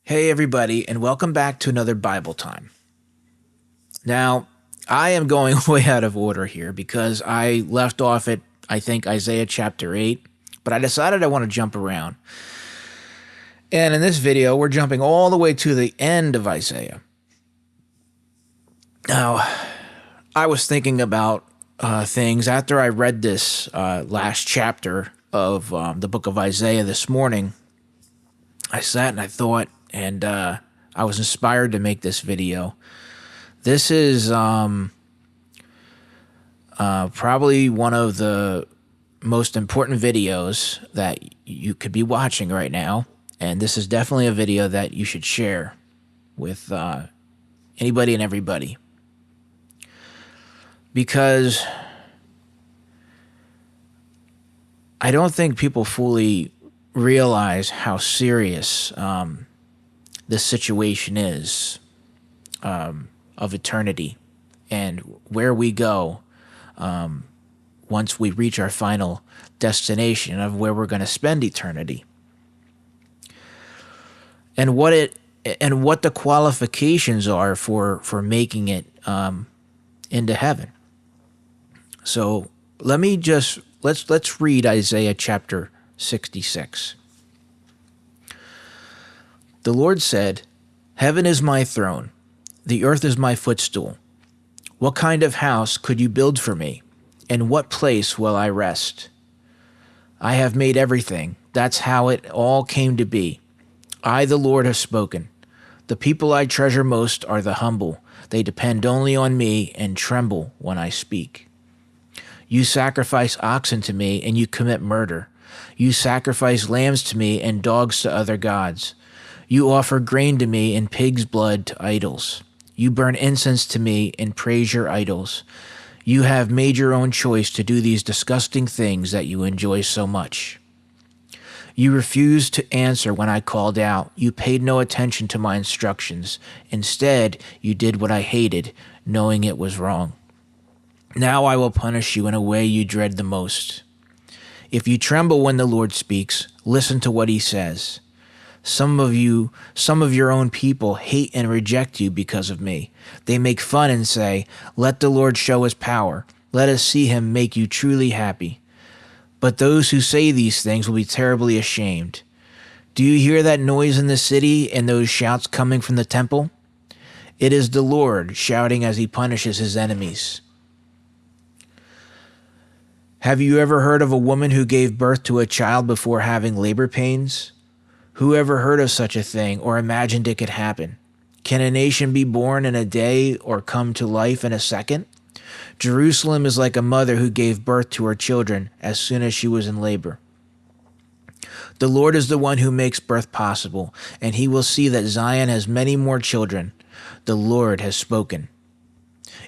Hey, everybody, and welcome back to another Bible time. Now, I am going way out of order here because I left off at, I think, Isaiah chapter 8, but I decided I want to jump around. And in this video, we're jumping all the way to the end of Isaiah. Now, I was thinking about things after I read this last chapter of the book of Isaiah this morning. I sat and I thought, and I was inspired to make this video. This is probably one of the most important videos that you could be watching right now, and this is definitely a video that you should share with anybody and everybody, because I don't think people fully realize how serious this situation is of eternity and where we go once we reach our final destination of where we're going to spend eternity, and what the qualifications are for making it into heaven. So let's read Isaiah chapter 66. The Lord said, "Heaven is my throne, the earth is my footstool. What kind of house could you build for me? In what place will I rest? I have made everything. That's how it all came to be. I, the Lord, have spoken. The people I treasure most are the humble. They depend only on me and tremble when I speak. You sacrifice oxen to me, and you commit murder. You sacrifice lambs to me and dogs to other gods. You offer grain to me and pig's blood to idols. You burn incense to me and praise your idols. You have made your own choice to do these disgusting things that you enjoy so much. You refused to answer when I called out. You paid no attention to my instructions. Instead, you did what I hated, knowing it was wrong. Now I will punish you in a way you dread the most. If you tremble when the Lord speaks, listen to what he says. Some of your own people hate and reject you because of me. They make fun and say, 'Let the Lord show his power. Let us see him make you truly happy.' But those who say these things will be terribly ashamed. Do you hear that noise in the city and those shouts coming from the temple? It is the Lord shouting as he punishes his enemies. Have you ever heard of a woman who gave birth to a child before having labor pains? Who ever heard of such a thing or imagined it could happen? Can a nation be born in a day or come to life in a second? Jerusalem is like a mother who gave birth to her children as soon as she was in labor. The Lord is the one who makes birth possible, and he will see that Zion has many more children. The Lord has spoken.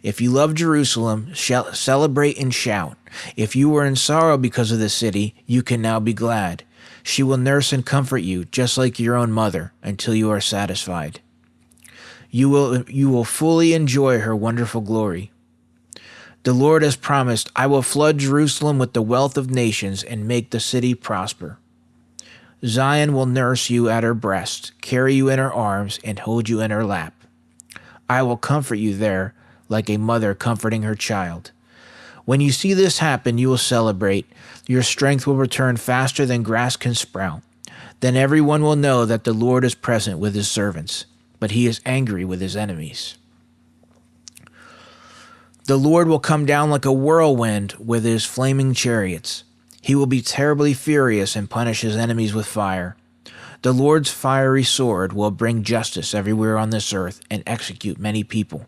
If you love Jerusalem, celebrate and shout. If you were in sorrow because of the city, you can now be glad. She will nurse and comfort you, just like your own mother, until you are satisfied. You will fully enjoy her wonderful glory. The Lord has promised, I will flood Jerusalem with the wealth of nations and make the city prosper. Zion will nurse you at her breast, carry you in her arms, and hold you in her lap. I will comfort you there, like a mother comforting her child. When you see this happen, you will celebrate. Your strength will return faster than grass can sprout. Then everyone will know that the Lord is present with his servants, but he is angry with his enemies. The Lord will come down like a whirlwind with his flaming chariots. He will be terribly furious and punish his enemies with fire. The Lord's fiery sword will bring justice everywhere on this earth and execute many people.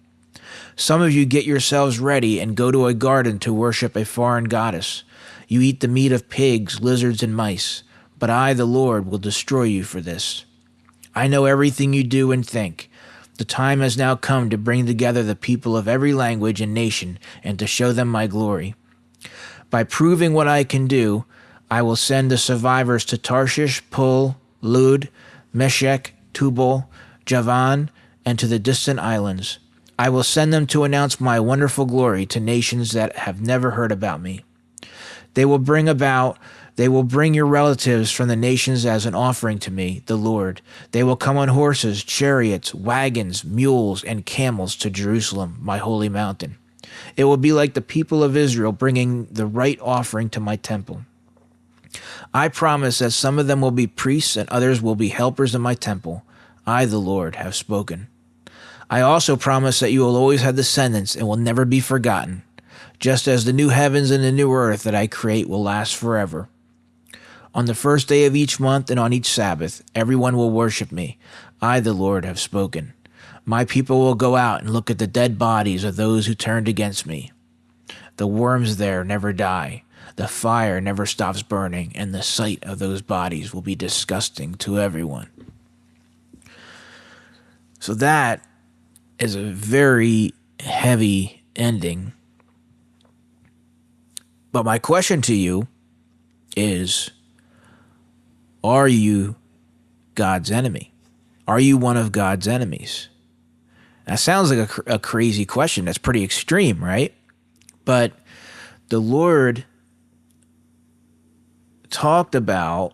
Some of you get yourselves ready and go to a garden to worship a foreign goddess. You eat the meat of pigs, lizards, and mice, but I, the Lord, will destroy you for this. I know everything you do and think. The time has now come to bring together the people of every language and nation and to show them my glory. By proving what I can do, I will send the survivors to Tarshish, Pul, Lud, Meshech, Tubal, Javan, and to the distant islands. I will send them to announce my wonderful glory to nations that have never heard about me. They will bring about They will bring your relatives from the nations as an offering to me, the Lord. They will come on horses, chariots, wagons, mules, and camels to Jerusalem, my holy mountain. It will be like the people of Israel bringing the right offering to my temple. I promise that some of them will be priests and others will be helpers in my temple. I, the Lord, have spoken. I also promise that you will always have descendants and will never be forgotten, just as the new heavens and the new earth that I create will last forever. On the first day of each month and on each Sabbath, everyone will worship me. I, the Lord, have spoken. My people will go out and look at the dead bodies of those who turned against me. The worms there never die. The fire never stops burning, and the sight of those bodies will be disgusting to everyone. So that is a very heavy ending. But my question to you is, are you God's enemy? Are you one of God's enemies? That sounds like a crazy question. That's pretty extreme, right? But the Lord talked about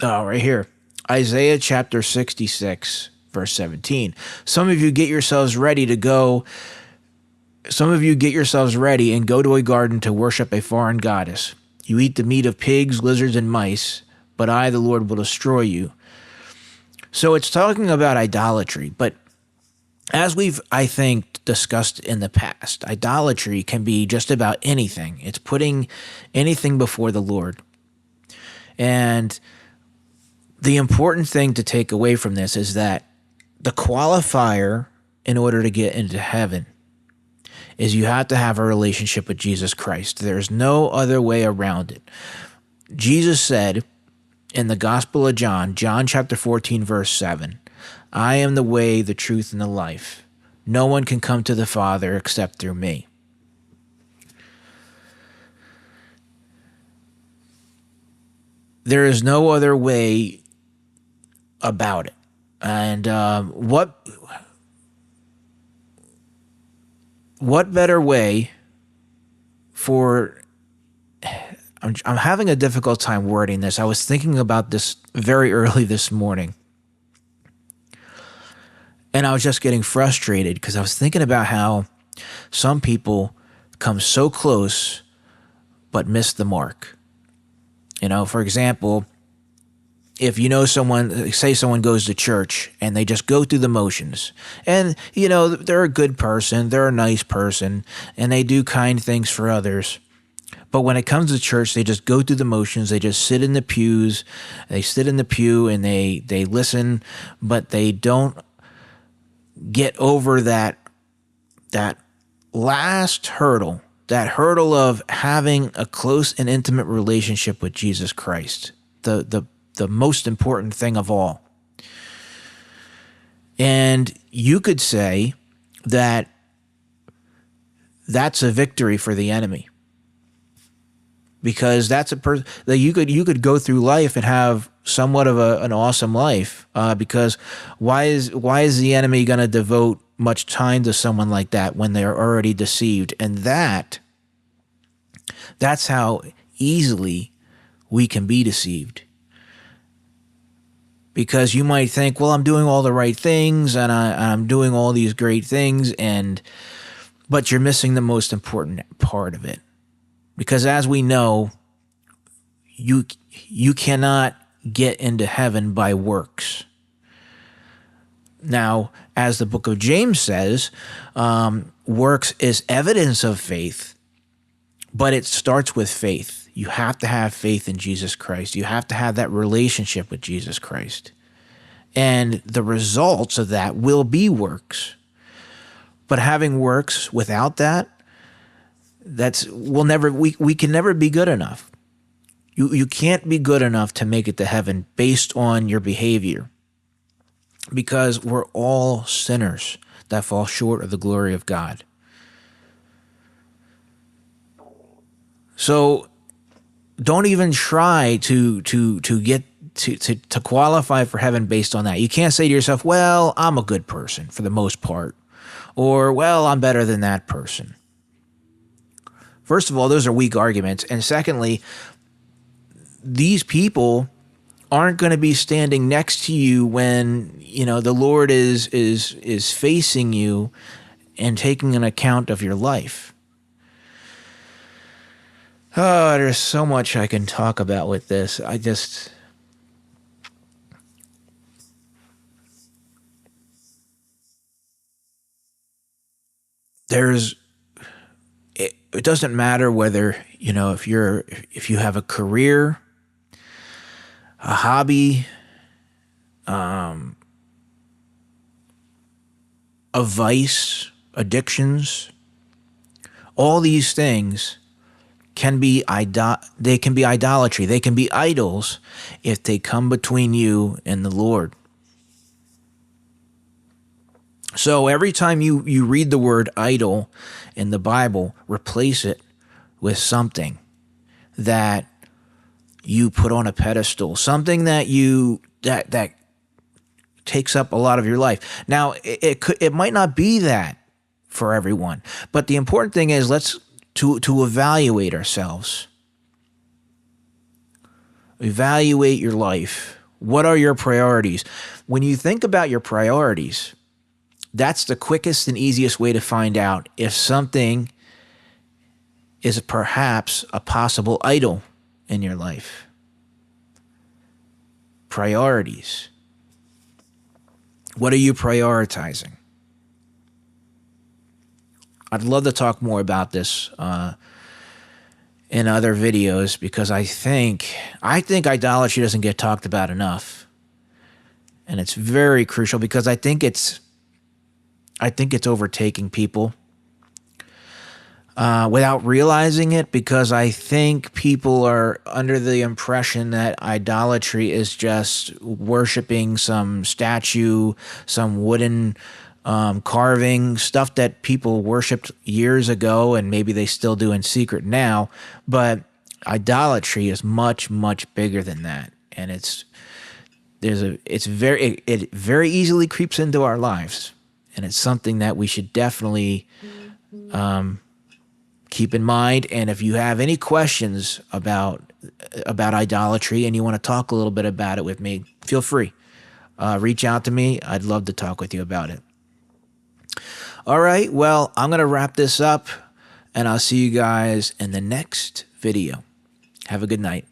right here. Isaiah chapter 66, verse 17. Some of you get yourselves ready and go to a garden to worship a foreign goddess. You eat the meat of pigs, lizards, and mice, but I, the Lord, will destroy you. So it's talking about idolatry, but as we've, I think, discussed in the past, idolatry can be just about anything. It's putting anything before the Lord. And the important thing to take away from this is that the qualifier in order to get into heaven is you have to have a relationship with Jesus Christ. There's no other way around it. Jesus said in the Gospel of John, John chapter 14, verse 7, I am the way, the truth, and the life. No one can come to the Father except through me. There is no other way about it. And what better way for... I'm having a difficult time wording this. I was thinking about this very early this morning. And I was just getting frustrated because I was thinking about how some people come so close but miss the mark. You know, for example, if you know someone, say someone goes to church and they just go through the motions and, you know, they're a good person, they're a nice person, and they do kind things for others. But when it comes to church, they just go through the motions. They just sit in the pews. They sit in the pew and they listen, but they don't get over that last hurdle, that hurdle of having a close and intimate relationship with Jesus Christ, the most important thing of all. And you could say that that's a victory for the enemy. Because that's a person that you could go through life and have somewhat of an awesome life. Because why is the enemy going to devote much time to someone like that when they're already deceived? And that's how easily we can be deceived. Because you might think, well, I'm doing all the right things and I'm doing all these great things, but you're missing the most important part of it. Because as we know, you cannot get into heaven by works. Now, as the book of James says, works is evidence of faith, but it starts with faith. You have to have faith in Jesus Christ. You have to have that relationship with Jesus Christ. And the results of that will be works. But having works without that, we can never be good enough. You can't be good enough to make it to heaven based on your behavior, because we're all sinners that fall short of the glory of God. So don't even try to get to qualify for heaven based on that. You can't say to yourself, well, I'm a good person for the most part, or, well, I'm better than that person. First of all, those are weak arguments. And secondly, these people aren't going to be standing next to you when, the Lord is facing you and taking an account of your life. Oh, there's so much I can talk about with this. It doesn't matter whether, if you have a career, a hobby, a vice, addictions, all these things can be they can be idolatry. They can be idols if they come between you and the Lord. So every time you read the word idol in the Bible, replace it with something that you put on a pedestal, something that that takes up a lot of your life. Now, it might not be that for everyone, but the important thing is to evaluate ourselves. Evaluate your life. What are your priorities? When you think about your priorities, that's the quickest and easiest way to find out if something is perhaps a possible idol in your life. Priorities. What are you prioritizing? I'd love to talk more about this in other videos, because I think idolatry doesn't get talked about enough, and it's very crucial because I think it's overtaking people without realizing it, because I think people are under the impression that idolatry is just worshiping some statue, some wooden carving, stuff that people worshipped years ago, and maybe they still do in secret now. But idolatry is much, much bigger than that, and it very easily creeps into our lives, and it's something that we should definitely keep in mind. And if you have any questions about idolatry and you want to talk a little bit about it with me, feel free. Reach out to me. I'd love to talk with you about it. All right, well, I'm going to wrap this up, and I'll see you guys in the next video. Have a good night.